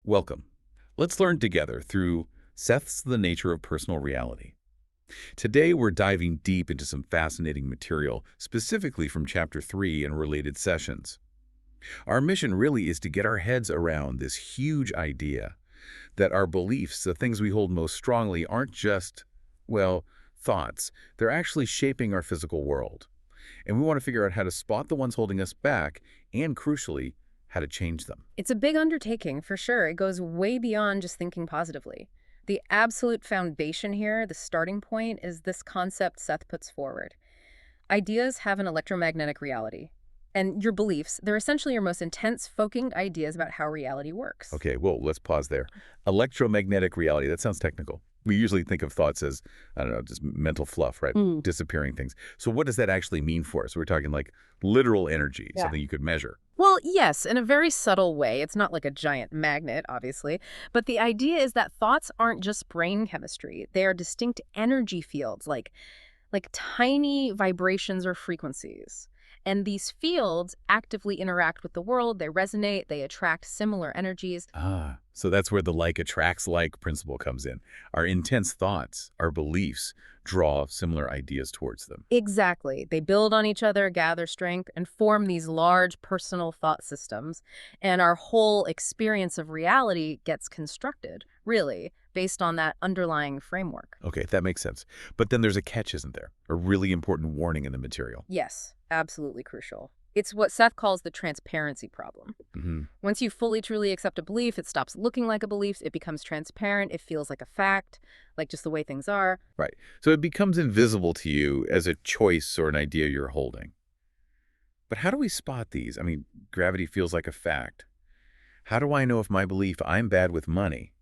Welcome. Let's learn together through Seth's The Nature of Personal Reality. Today we're diving deep into some fascinating material, specifically from Chapter 3 and related sessions. Our mission really is to get our heads around this huge idea that our beliefs, the things we hold most strongly, aren't just, well, thoughts. They're actually shaping our physical world. And we want to figure out how to spot the ones holding us back and, crucially, how to change them. It's a big undertaking, for sure. It goes way beyond just thinking positively. The absolute foundation here, the starting point, is this concept Seth puts forward. Ideas have an electromagnetic reality. And your beliefs, they're essentially your most intense, focused ideas about how reality works. Okay, well, let's pause there. Electromagnetic reality, that sounds technical. We usually think of thoughts as, I don't know, just mental fluff, right? Disappearing things. So what does that actually mean for us? We're talking like literal energy, something you could measure. Well, yes, in a very subtle way. It's not like a giant magnet, obviously. But the idea is that thoughts aren't just brain chemistry. They are distinct energy fields, like tiny vibrations or frequencies. And these fields actively interact with the world. They resonate. They attract similar energies. So that's where the like attracts like principle comes in. Our intense thoughts, our beliefs, draw similar ideas towards them. Exactly. They build on each other, gather strength, and form these large personal thought systems. And our whole experience of reality gets constructed, really, based on that underlying framework. Okay, that makes sense. But then there's a catch, isn't there? A really important warning in the material. Yes, absolutely crucial. It's what Seth calls the transparency problem. Once you fully, truly accept a belief, it stops looking like a belief. It becomes transparent. It feels like a fact, like just the way things are. Right. So it becomes invisible to you as a choice or an idea you're holding. But how do we spot these? I mean, gravity feels like a fact. How do I know if my belief I'm bad with money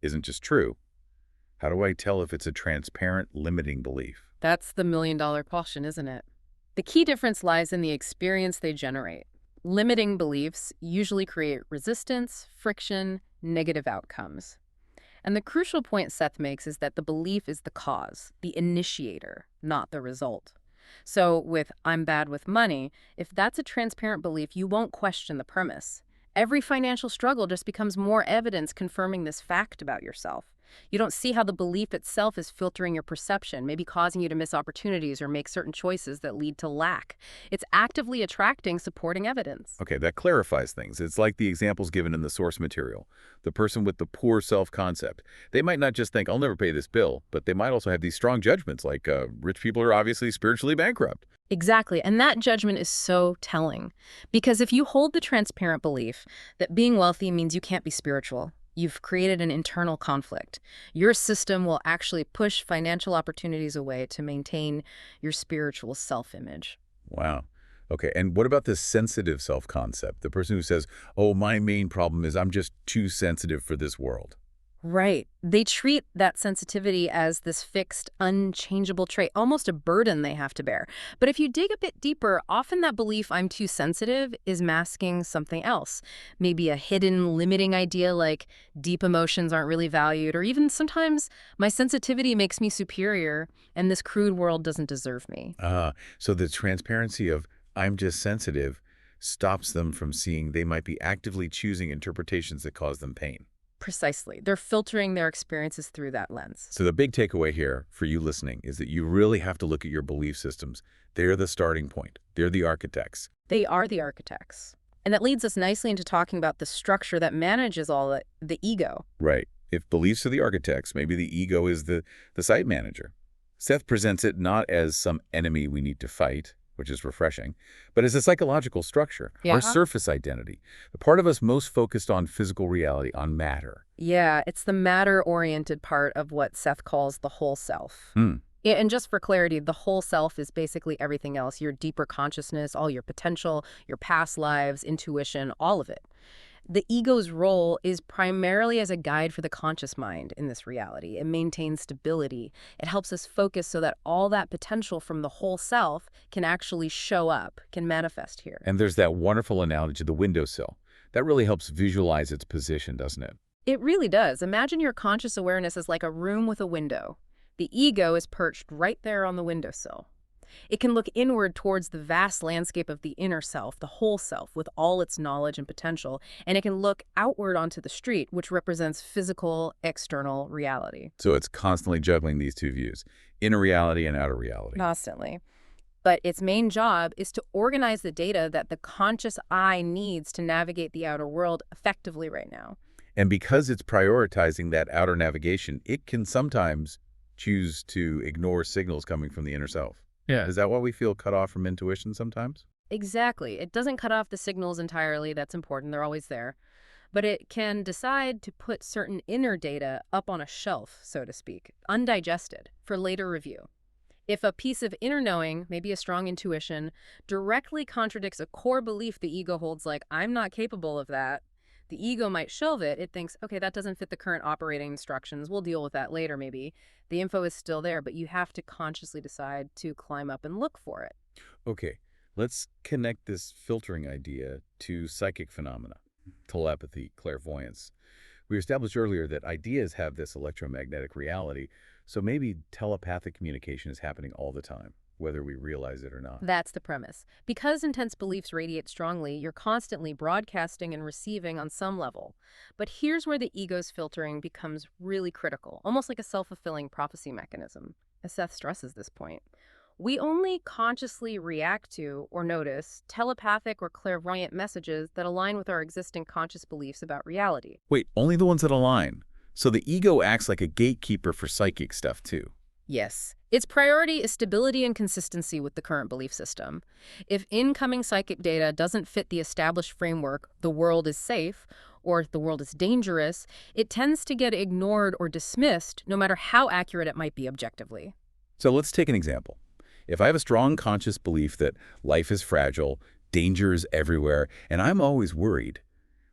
isn't just true? How do I tell if it's a transparent, limiting belief? That's the million-dollar question, isn't it? The key difference lies in the experience they generate. Limiting beliefs usually create resistance, friction, negative outcomes. And the crucial point Seth makes is that the belief is the cause, the initiator, not the result. So with I'm bad with money, if that's a transparent belief, you won't question the premise. Every financial struggle just becomes more evidence confirming this fact about yourself. You don't see how the belief itself is filtering your perception, maybe causing you to miss opportunities or make certain choices that lead to lack. It's actively attracting supporting evidence. Okay, that clarifies things. It's like the examples given in the source material. The person with the poor self-concept. They might not just think, I'll never pay this bill, but they might also have these strong judgments like rich people are obviously spiritually bankrupt. Exactly, and that judgment is so telling. Because if you hold the transparent belief that being wealthy means you can't be spiritual, you've created an internal conflict. Your system will actually push financial opportunities away to maintain your spiritual self-image. Wow. Okay, and what about this sensitive self-concept? The person who says, oh, my main problem is I'm just too sensitive for this world. Right. They treat that sensitivity as this fixed, unchangeable trait, almost a burden they have to bear. But if you dig a bit deeper, often that belief I'm too sensitive is masking something else. Maybe a hidden, limiting idea like deep emotions aren't really valued, or even sometimes my sensitivity makes me superior and this crude world doesn't deserve me. So the transparency of I'm just sensitive stops them from seeing they might be actively choosing interpretations that cause them pain. Precisely. They're filtering their experiences through that lens. So the big takeaway here for you listening is that you really have to look at your belief systems. They're the starting point. They're the architects. They are the architects. And that leads us nicely into talking about the structure that manages all that, the ego. Right. If beliefs are the architects, maybe the ego is the site manager. Seth presents it not as some enemy we need to fight, which is refreshing, but as a psychological structure, our surface identity, the part of us most focused on physical reality, on matter. Yeah, it's the matter-oriented part of what Seth calls the whole self. Yeah, and just for clarity, the whole self is basically everything else, your deeper consciousness, all your potential, your past lives, intuition, all of it. The ego's role is primarily as a guide for the conscious mind in this reality. It maintains stability. It helps us focus so that all that potential from the whole self can actually show up, can manifest here. And there's that wonderful analogy to the windowsill. That really helps visualize its position, doesn't it? It really does. Imagine your conscious awareness as like a room with a window. The ego is perched right there on the windowsill. It can look inward towards the vast landscape of the inner self, the whole self, with all its knowledge and potential, and it can look outward onto the street, which represents physical, external reality. So it's constantly juggling these two views, inner reality and outer reality. Constantly. But its main job is to organize the data that the conscious eye needs to navigate the outer world effectively right now. And because it's prioritizing that outer navigation, it can sometimes choose to ignore signals coming from the inner self. Yeah. Is that why we feel cut off from intuition sometimes? Exactly. It doesn't cut off the signals entirely. That's important. They're always there. But it can decide to put certain inner data up on a shelf, so to speak, undigested, for later review. If a piece of inner knowing, maybe a strong intuition, directly contradicts a core belief the ego holds, like, I'm not capable of that, the ego might shelve it. It thinks, okay, that doesn't fit the current operating instructions. We'll deal with that later, maybe. The info is still there, but you have to consciously decide to climb up and look for it. Okay, let's connect this filtering idea to psychic phenomena, telepathy, clairvoyance. We established earlier that ideas have this electromagnetic reality, so maybe telepathic communication is happening all the time, whether we realize it or not. That's the premise. Because intense beliefs radiate strongly, you're constantly broadcasting and receiving on some level. But here's where the ego's filtering becomes really critical, almost like a self-fulfilling prophecy mechanism, as Seth stresses this point. We only consciously react to or notice telepathic or clairvoyant messages that align with our existing conscious beliefs about reality. Wait, only the ones that align. So the ego acts like a gatekeeper for psychic stuff too. Yes. Its priority is stability and consistency with the current belief system. If incoming psychic data doesn't fit the established framework, the world is safe, or the world is dangerous, it tends to get ignored or dismissed, no matter how accurate it might be objectively. So let's take an example. If I have a strong conscious belief that life is fragile, danger is everywhere, and I'm always worried,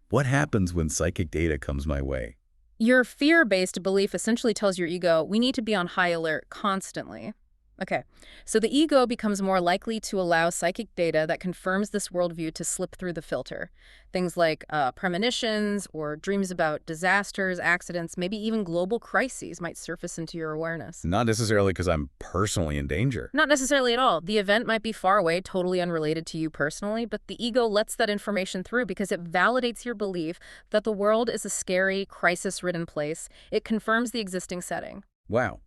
what happens when psychic data comes my way? Your fear-based belief essentially tells your ego, we need to be on high alert constantly. Okay, so the ego becomes more likely to allow psychic data that confirms this worldview to slip through the filter. Things like premonitions or dreams about disasters, accidents, maybe even global crises might surface into your awareness. Not necessarily because I'm personally in danger. Not necessarily at all. The event might be far away, totally unrelated to you personally, but the ego lets that information through because it validates your belief that the world is a scary, crisis-ridden place. It confirms the existing setting. Wow.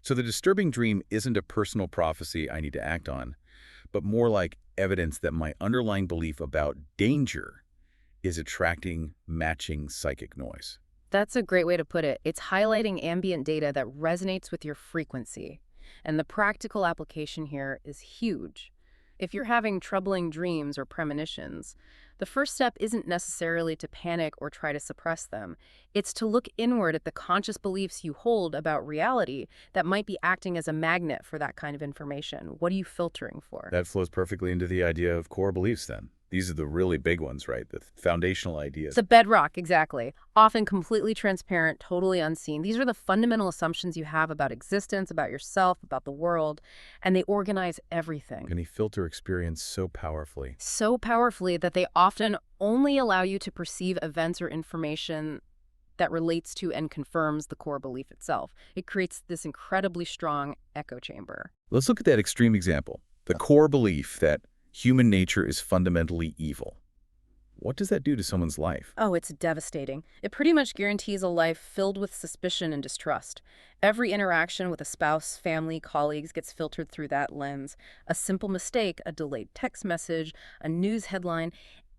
So the disturbing dream isn't a personal prophecy I need to act on, but more like evidence that my underlying belief about danger is attracting matching psychic noise. That's a great way to put it. It's highlighting ambient data that resonates with your frequency. And the practical application here is huge. If you're having troubling dreams or premonitions, the first step isn't necessarily to panic or try to suppress them. It's to look inward at the conscious beliefs you hold about reality that might be acting as a magnet for that kind of information. What are you filtering for? That flows perfectly into the idea of core beliefs then. These are the really big ones, right? The foundational ideas. The bedrock, exactly. Often completely transparent, totally unseen. These are the fundamental assumptions you have about existence, about yourself, about the world, and they organize everything. Can he filter experience so powerfully? So powerfully that they often only allow you to perceive events or information that relates to and confirms the core belief itself. It creates this incredibly strong echo chamber. Let's look at that extreme example. The core belief that human nature is fundamentally evil. What does that do to someone's life? Oh, it's devastating. It pretty much guarantees a life filled with suspicion and distrust. Every interaction with a spouse, family, colleagues gets filtered through that lens. A simple mistake, a delayed text message, a news headline,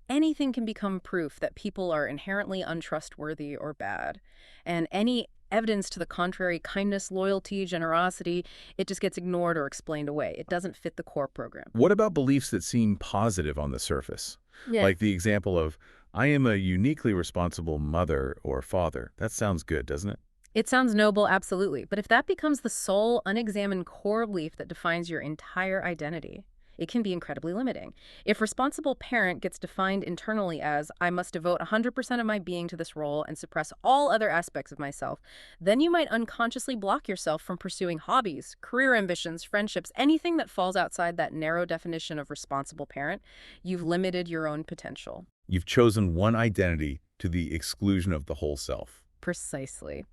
anything can become proof that people are inherently untrustworthy or bad. And any evidence to the contrary, kindness, loyalty, generosity, it just gets ignored or explained away. It doesn't fit the core program. What about beliefs that seem positive on the surface? Like the example of, I am a uniquely responsible mother or father. That sounds good, doesn't it? It sounds noble, absolutely. But if that becomes the sole, unexamined core belief that defines your entire identity, it can be incredibly limiting. If responsible parent gets defined internally as, I must devote 100% of my being to this role and suppress all other aspects of myself, then you might unconsciously block yourself from pursuing hobbies, career ambitions, friendships, anything that falls outside that narrow definition of responsible parent. You've limited your own potential. You've chosen one identity to the exclusion of the whole self. Precisely.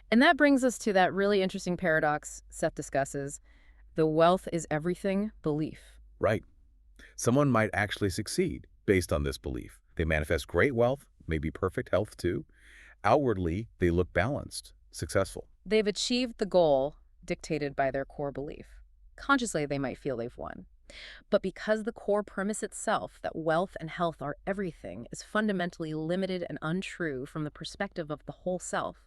And that brings us to that really interesting paradox Seth discusses. The wealth is everything belief. Right. Someone might actually succeed based on this belief. They manifest great wealth, maybe perfect health too. Outwardly, they look balanced, successful. They've achieved the goal dictated by their core belief. Consciously, they might feel they've won. But because the core premise itself, that wealth and health are everything, is fundamentally limited and untrue from the perspective of the whole self,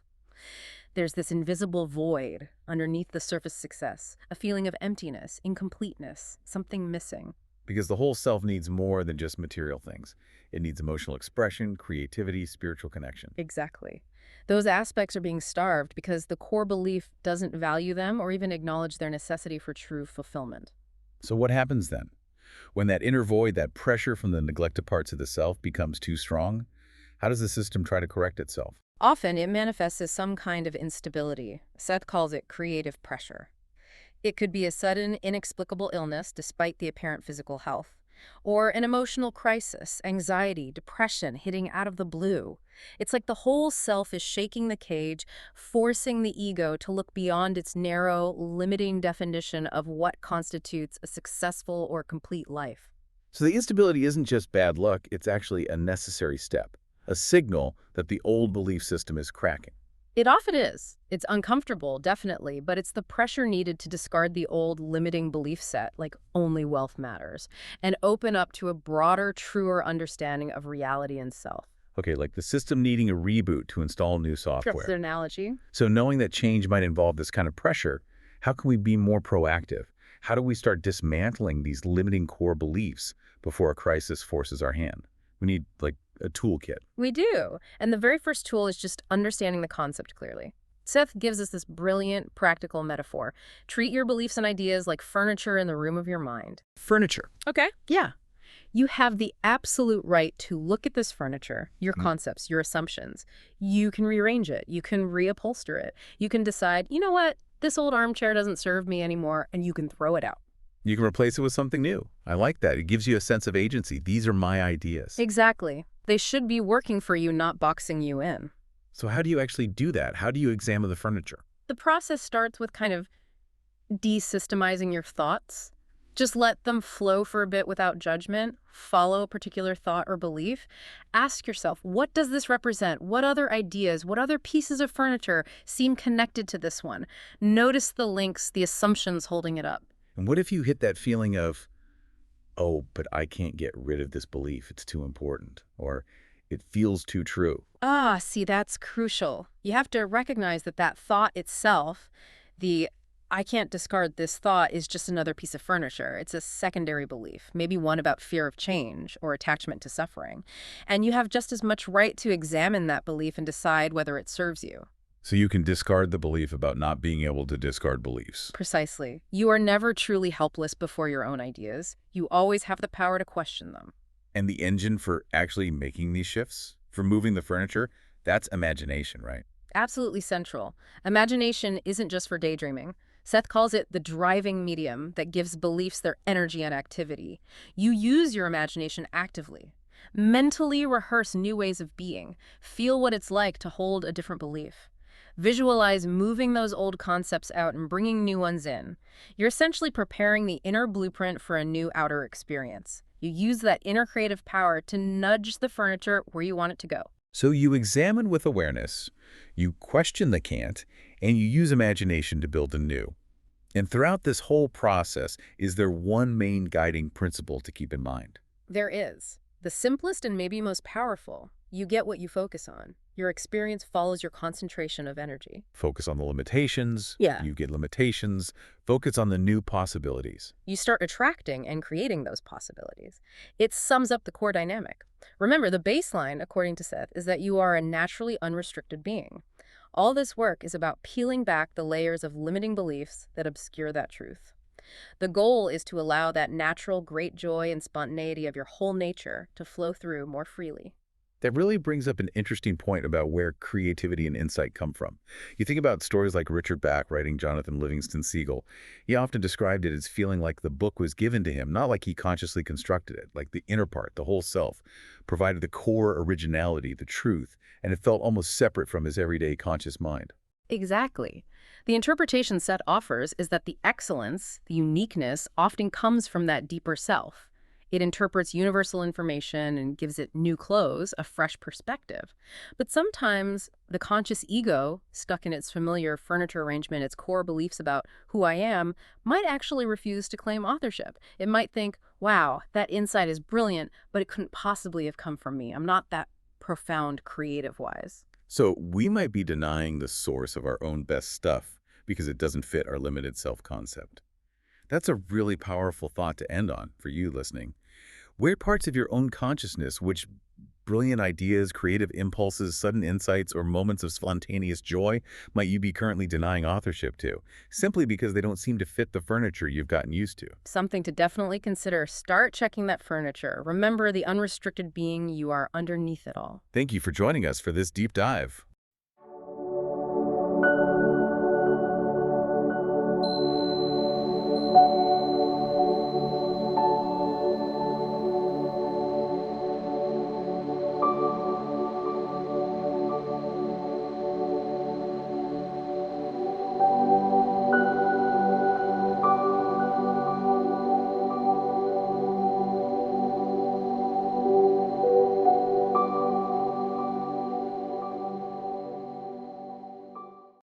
there's this invisible void underneath the surface success, a feeling of emptiness, incompleteness, something missing. Because the whole self needs more than just material things. It needs emotional expression, creativity, spiritual connection. Exactly. Those aspects are being starved because the core belief doesn't value them or even acknowledge their necessity for true fulfillment. So what happens then? When that inner void, that pressure from the neglected parts of the self becomes too strong, how does the system try to correct itself? Often it manifests as some kind of instability. Seth calls it creative pressure. It could be a sudden, inexplicable illness despite the apparent physical health, or an emotional crisis, anxiety, depression hitting out of the blue. It's like the whole self is shaking the cage, forcing the ego to look beyond its narrow, limiting definition of what constitutes a successful or complete life. So the instability isn't just bad luck, it's actually a necessary step, a signal that the old belief system is cracking. It often is. It's uncomfortable, definitely, but it's the pressure needed to discard the old limiting belief set, like only wealth matters, and open up to a broader, truer understanding of reality and self. Okay, like the system needing a reboot to install new That's software. the analogy. So knowing that change might involve this kind of pressure, how can we be more proactive? How do we start dismantling these limiting core beliefs before a crisis forces our hand? We need, like, a toolkit. We do. And the very first tool is just understanding the concept clearly. Seth gives us this brilliant, practical metaphor. Treat your beliefs and ideas like furniture in the room of your mind. Furniture. Okay. Yeah. You have the absolute right to look at this furniture, your concepts, your assumptions. You can rearrange it. You can reupholster it. You can decide, you know what? This old armchair doesn't serve me anymore, and you can throw it out. You can replace it with something new. I like that. It gives you a sense of agency. These are my ideas. Exactly. They should be working for you, not boxing you in. So how do you actually do that? How do you examine the furniture? The process starts with kind of desystemizing your thoughts. Just let them flow for a bit without judgment. Follow a particular thought or belief. Ask yourself, what does this represent? What other ideas, what other pieces of furniture seem connected to this one? Notice the links, the assumptions holding it up. And what if you hit that feeling of, oh, but I can't get rid of this belief. It's too important. Or it feels too true. Ah, see, that's crucial. You have to recognize that that thought itself, the I can't discard this thought, is just another piece of furniture. It's a secondary belief, maybe one about fear of change or attachment to suffering. And you have just as much right to examine that belief and decide whether it serves you. So you can discard the belief about not being able to discard beliefs. Precisely. You are never truly helpless before your own ideas. You always have the power to question them. And the engine for actually making these shifts, for moving the furniture, that's imagination, right? Absolutely central. Imagination isn't just for daydreaming. Seth calls it the driving medium that gives beliefs their energy and activity. You use your imagination actively. Mentally rehearse new ways of being. Feel what it's like to hold a different belief. Visualize moving those old concepts out and bringing new ones in. You're essentially preparing the inner blueprint for a new outer experience. You use that inner creative power to nudge the furniture where you want it to go. So you examine with awareness, you question the can't, and you use imagination to build anew. And throughout this whole process, is there one main guiding principle to keep in mind? There is. The simplest and maybe most powerful. You get what you focus on. Your experience follows your concentration of energy. Focus on the limitations. Yeah. You get limitations. Focus on the new possibilities. You start attracting and creating those possibilities. It sums up the core dynamic. Remember, the baseline, according to Seth, is that you are a naturally unrestricted being. All this work is about peeling back the layers of limiting beliefs that obscure that truth. The goal is to allow that natural great joy and spontaneity of your whole nature to flow through more freely. That really brings up an interesting point about where creativity and insight come from. You think about stories like Richard Bach writing Jonathan Livingston Seagull. He often described it as feeling like the book was given to him, not like he consciously constructed it, like the inner part, the whole self, provided the core originality, the truth, and it felt almost separate from his everyday conscious mind. Exactly. The interpretation Seth offers is that the excellence, the uniqueness, often comes from that deeper self. It interprets universal information and gives it new clothes, a fresh perspective. But sometimes the conscious ego, stuck in its familiar furniture arrangement, its core beliefs about who I am, might actually refuse to claim authorship. It might think, wow, that insight is brilliant, but it couldn't possibly have come from me. I'm not that profound creative-wise. So we might be denying the source of our own best stuff because it doesn't fit our limited self-concept. That's a really powerful thought to end on for you listening. Where parts of your own consciousness, which brilliant ideas, creative impulses, sudden insights, or moments of spontaneous joy might you be currently denying authorship to, simply because they don't seem to fit the furniture you've gotten used to? Something to definitely consider. Start checking that furniture. Remember the unrestricted being you are underneath it all. Thank you for joining us for this deep dive.